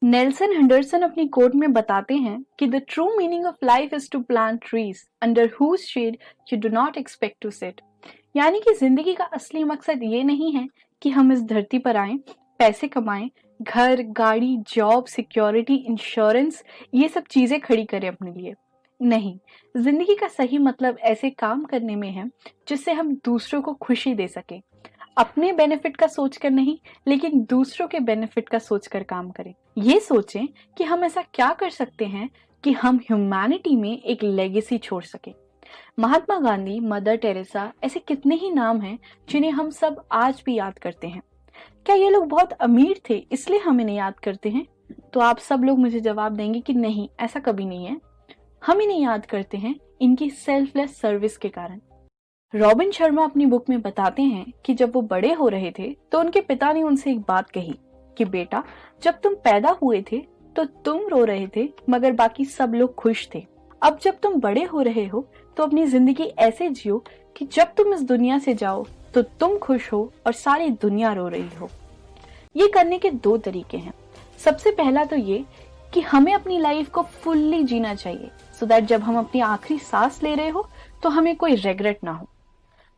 Nelson Henderson अपनी coat में बताते हैं कि the true meaning of life is to plant trees under whose shade you do not expect to sit. यानी कि जिंदगी का असली मकसद ये नहीं है कि हम इस धरती पर आए, पैसे कमाएं, घर, गाड़ी, जॉब, सिक्योरिटी, इंश्योरेंस, ये सब चीजें खड़ी करें अपने लिए। नहीं, जिंदगी का सही मतलब ऐसे काम करने में है जिससे हम दूसरों को खुशी दे सके। अपने बेनिफिट का सोचकर नहीं, लेकिन दूसरों के बेनिफिट का सोचकर काम करें। ये सोचें कि हम ऐसा क्या कर सकते हैं कि हम ह्यूमैनिटी में एक लेगेसी छोड़ सके। महात्मा गांधी, मदर टेरेसा, ऐसे कितने ही नाम हैं जिन्हें हम सब आज भी याद करते हैं। क्या ये लोग बहुत अमीर थे इसलिए हम इन्हें याद करते हैं? तो आप सब लोग मुझे जवाब देंगे कि नहीं, ऐसा कभी नहीं है। हम इन्हें याद करते हैं इनकी सेल्फलेस सर्विस के कारण। रॉबिन शर्मा अपनी बुक में बताते हैं कि जब वो बड़े हो रहे थे तो उनके पिता ने उनसे एक बात कही कि बेटा, जब तुम पैदा हुए थे तो तुम रो रहे थे मगर बाकी सब लोग खुश थे। अब जब तुम बड़े हो रहे हो तो अपनी जिंदगी ऐसे जियो कि जब तुम इस दुनिया से जाओ तो तुम खुश हो और सारी दुनिया रो रही हो। ये करने के दो तरीके हैं। सबसे पहला तो ये कि हमें अपनी लाइफ को फुल्ली जीना चाहिए सो दैट जब हम अपनी आखिरी सांस ले रहे हो तो हमें कोई रिग्रेट ना हो।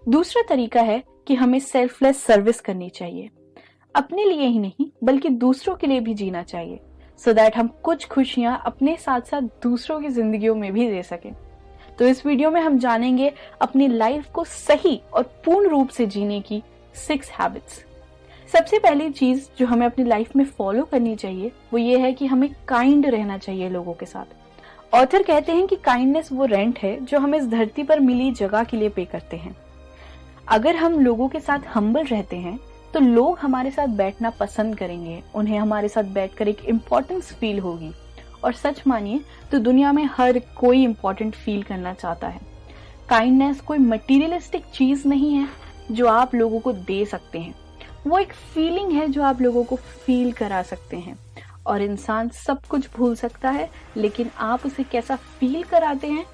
दूसरा तरीका है कि हमें सेल्फलेस सर्विस करनी चाहिए। अपने लिए ही नहीं बल्कि दूसरों के लिए भी जीना चाहिए सो दैट हम कुछ खुशियां अपने साथ साथ दूसरों की जिंदगियों में भी दे सकें। तो इस वीडियो में हम जानेंगे अपनी लाइफ को सही और पूर्ण रूप से जीने की 6 हैबिट्स। सबसे पहली चीज जो हमें अपनी लाइफ में फॉलो करनी चाहिए वो ये है कि हमें काइंड रहना चाहिए लोगों के साथ। ऑथर कहते हैं कि काइंडनेस वो रेंट है जो हम इस धरती पर मिली जगह के लिए पे करते हैं। अगर हम लोगों के साथ हम्बल रहते हैं तो लोग हमारे साथ बैठना पसंद करेंगे, उन्हें हमारे साथ बैठकर एक इम्पोर्टेंस फील होगी। और सच मानिए तो दुनिया में हर कोई इम्पोर्टेंट फील करना चाहता है। काइंडनेस कोई मटीरियलिस्टिक चीज नहीं है जो आप लोगों को दे सकते हैं, वो एक फीलिंग है जो आप लोगों को फील करा सकते हैं। और इंसान सब कुछ भूल सकता है लेकिन आप उसे कैसा फील कराते हैं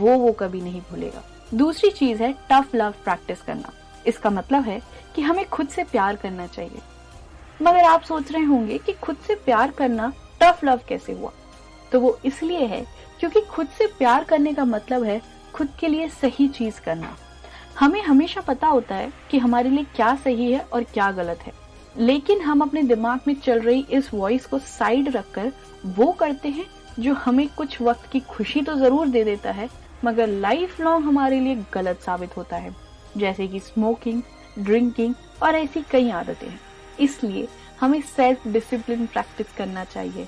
वो कभी नहीं भूलेगा। दूसरी चीज है टफ लव प्रैक्टिस करना। इसका मतलब है कि हमें खुद से प्यार करना चाहिए। मगर आप सोच रहे होंगे कि खुद से प्यार करना टफ लव कैसे हुआ? तो वो इसलिए है क्योंकि खुद से प्यार करने का मतलब है खुद के लिए सही चीज करना। हमें हमेशा पता होता है कि हमारे लिए क्या सही है और क्या गलत है, लेकिन हम अपने दिमाग में चल रही इस वॉइस को साइड रखकर वो करते हैं जो हमें कुछ वक्त की खुशी तो जरूर दे देता है मगर लाइफ लॉन्ग हमारे लिए गलत साबित होता है, जैसे कि स्मोकिंग, ड्रिंकिंग और ऐसी कई आदतें हैं। इसलिए हमें सेल्फ डिसिप्लिन प्रैक्टिस करना चाहिए,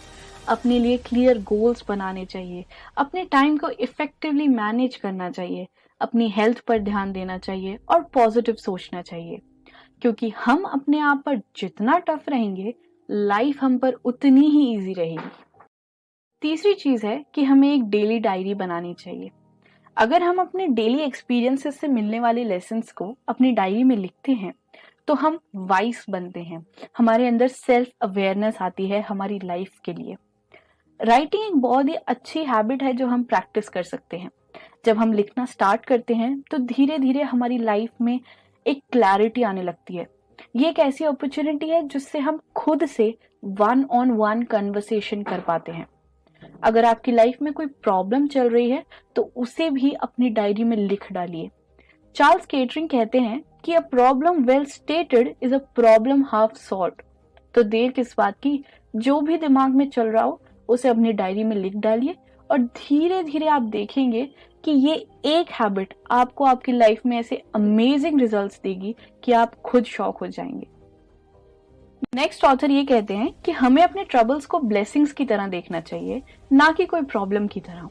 अपने लिए क्लियर गोल्स बनाने चाहिए, अपने टाइम को इफेक्टिवली मैनेज करना चाहिए, अपनी हेल्थ पर ध्यान देना चाहिए और पॉजिटिव सोचना चाहिए। क्योंकि हम अपने आप पर जितना टफ रहेंगे लाइफ हम पर उतनी ही इजी रहेगी। तीसरी चीज है कि हमें एक डेली डायरी बनानी चाहिए। अगर हम अपने डेली एक्सपीरियंसेस से मिलने वाले लेसन्स को अपनी डायरी में लिखते हैं तो हम वाइस बनते हैं, हमारे अंदर सेल्फ अवेयरनेस आती है हमारी लाइफ के लिए। राइटिंग एक बहुत ही अच्छी हैबिट है जो हम प्रैक्टिस कर सकते हैं। जब हम लिखना स्टार्ट करते हैं तो धीरे धीरे हमारी लाइफ में एक क्लैरिटी आने लगती है। ये एक ऐसी अपॉर्चुनिटी है जिससे हम खुद से 1-on-1 कन्वर्सेशन कर पाते हैं। अगर आपकी लाइफ में कोई प्रॉब्लम चल रही है तो उसे भी अपनी डायरी में लिख डालिए। चार्ल्स केटरिंग कहते हैं कि a problem well stated is a problem half solved. तो देर किस बात की, जो भी दिमाग में चल रहा हो उसे अपनी डायरी में लिख डालिए और धीरे धीरे आप देखेंगे कि ये एक हैबिट आपको आपकी लाइफ में ऐसे अमेजिंग रिजल्ट्स देगी कि आप खुद शॉक हो जाएंगे। नेक्स्ट ऑथर ये कहते हैं कि हमें अपने ट्रबल्स को ब्लेसिंग्स की तरह देखना चाहिए, ना कि कोई प्रॉब्लम की तरह।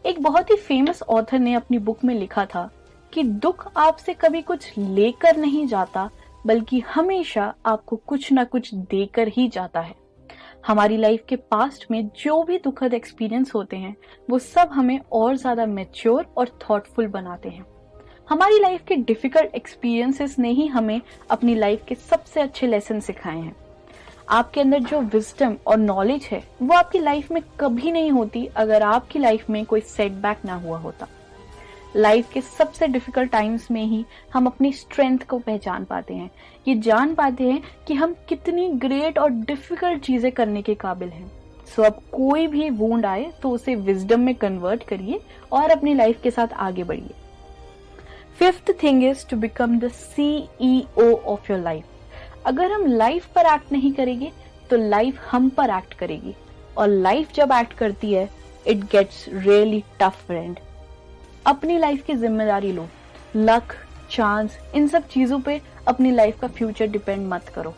एक बहुत ही फेमस ऑथर ने अपनी बुक में लिखा था कि दुख आपसे कभी कुछ लेकर नहीं जाता बल्कि हमेशा आपको कुछ ना कुछ देकर ही जाता है। हमारी लाइफ के पास्ट में जो भी दुखद एक्सपीरियंस होते हैं वो सब हमें और ज्यादा मैच्योर और थॉटफुल बनाते हैं। हमारी लाइफ के डिफिकल्ट एक्सपीरियंसेस ने ही हमें अपनी लाइफ के सबसे अच्छे लेसन सिखाए हैं। आपके अंदर जो विजडम और नॉलेज है वो आपकी लाइफ में कभी नहीं होती अगर आपकी लाइफ में कोई सेटबैक ना हुआ होता। लाइफ के सबसे डिफिकल्ट टाइम्स में ही हम अपनी स्ट्रेंथ को पहचान पाते हैं, ये जान पाते हैं कि हम कितनी ग्रेट और डिफिकल्ट चीजें करने के काबिल हैं। सो अब कोई भी वुंड आए तो उसे विजडम में कन्वर्ट करिए और अपनी लाइफ के साथ आगे बढ़िए। Fifth thing is to become the CEO of your life. अगर हम लाइफ पर एक्ट नहीं करेंगे तो लाइफ हम पर एक्ट करेगी, और लाइफ जब एक्ट करती है it gets really tough friend. अपनी लाइफ की जिम्मेदारी लो। लक, चांस, इन सब चीजों पे अपनी लाइफ का फ्यूचर डिपेंड मत करो।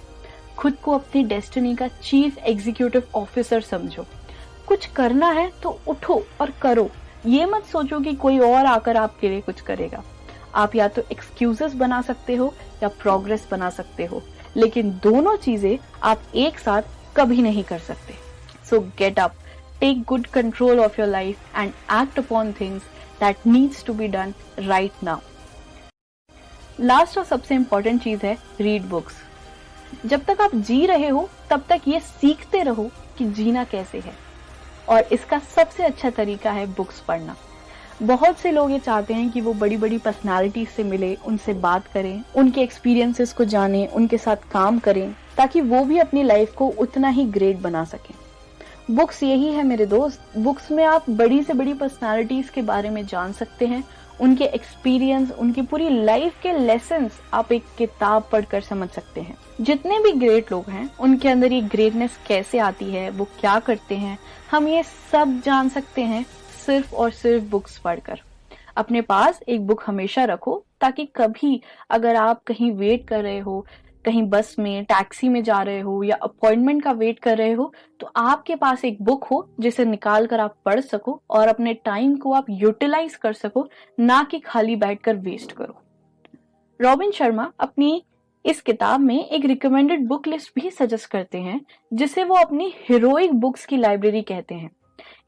खुद को अपनी डेस्टिनी का चीफ एग्जीक्यूटिव ऑफिसर समझो। कुछ करना है तो उठो और करो। ये मत सोचो कि कोई और आकर आपके लिए कुछ करेगा। आप या तो एक्सक्यूजेस बना सकते हो या प्रोग्रेस बना सकते हो, लेकिन दोनों चीजें आप एक साथ कभी नहीं कर सकते। So get up, take good control of your life and act upon things that needs to be done right now. Last और सबसे इंपॉर्टेंट चीज है रीड बुक्स। जब तक आप जी रहे हो तब तक ये सीखते रहो कि जीना कैसे है, और इसका सबसे अच्छा तरीका है बुक्स पढ़ना। बहुत से लोग ये चाहते हैं कि वो बड़ी बड़ी पर्सनालिटीज से मिले, उनसे बात करें, उनके एक्सपीरियंसेस को जानें, उनके साथ काम करें, ताकि वो भी अपनी लाइफ को उतना ही ग्रेट बना सकें। बुक्स यही है मेरे दोस्त। बुक्स में आप बड़ी से बड़ी पर्सनालिटीज के बारे में जान सकते हैं, उनके एक्सपीरियंस, उनकी पूरी लाइफ के लेसन्स आप एक किताब पढ़कर समझ सकते हैं। जितने भी ग्रेट लोग हैं उनके अंदर ये ग्रेटनेस कैसे आती है, वो क्या करते हैं, हम ये सब जान सकते हैं सिर्फ और सिर्फ बुक्स पढ़कर। अपने पास एक बुक हमेशा रखो, ताकि कभी अगर आप कहीं वेट कर रहे हो, कहीं बस में, टैक्सी में जा रहे हो या अपॉइंटमेंट का वेट कर रहे हो, तो आपके पास एक बुक हो जिसे निकाल कर आप पढ़ सको और अपने टाइम को आप यूटिलाइज कर सको, ना कि खाली बैठकर वेस्ट करो। रॉबिन शर्मा अपनी इस किताब में एक रिकमेंडेड बुक लिस्ट भी सजेस्ट करते हैं, जिसे वो अपनी हीरोइक बुक्स की लाइब्रेरी कहते हैं।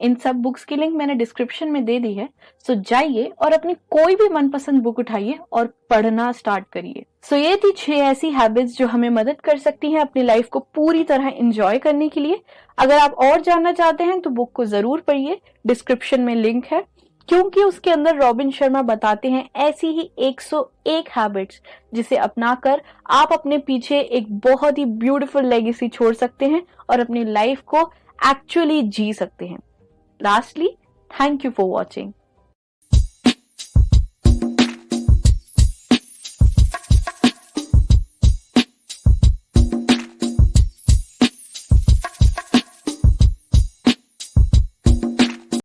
इन सब बुक्स की लिंक मैंने डिस्क्रिप्शन में दे दी है, सो जाइए और अपनी कोई भी मनपसंद बुक उठाइए और पढ़ना स्टार्ट करिए। सो ये थी 6 ऐसी हैबिट्स जो हमें मदद कर सकती हैं अपनी लाइफ को पूरी तरह एंजॉय करने के लिए। अगर आप और जानना चाहते हैं तो बुक को जरूर पढ़िए, डिस्क्रिप्शन में लिंक है, क्योंकि उसके अंदर रॉबिन शर्मा बताते हैं ऐसी ही 101 हैबिट्स जिसे अपनाकर आप अपने पीछे एक बहुत ही ब्यूटीफुल लेगेसी छोड़ सकते हैं और अपनी लाइफ को एक्चुअली जी सकते हैं। Lastly, thank you for watching.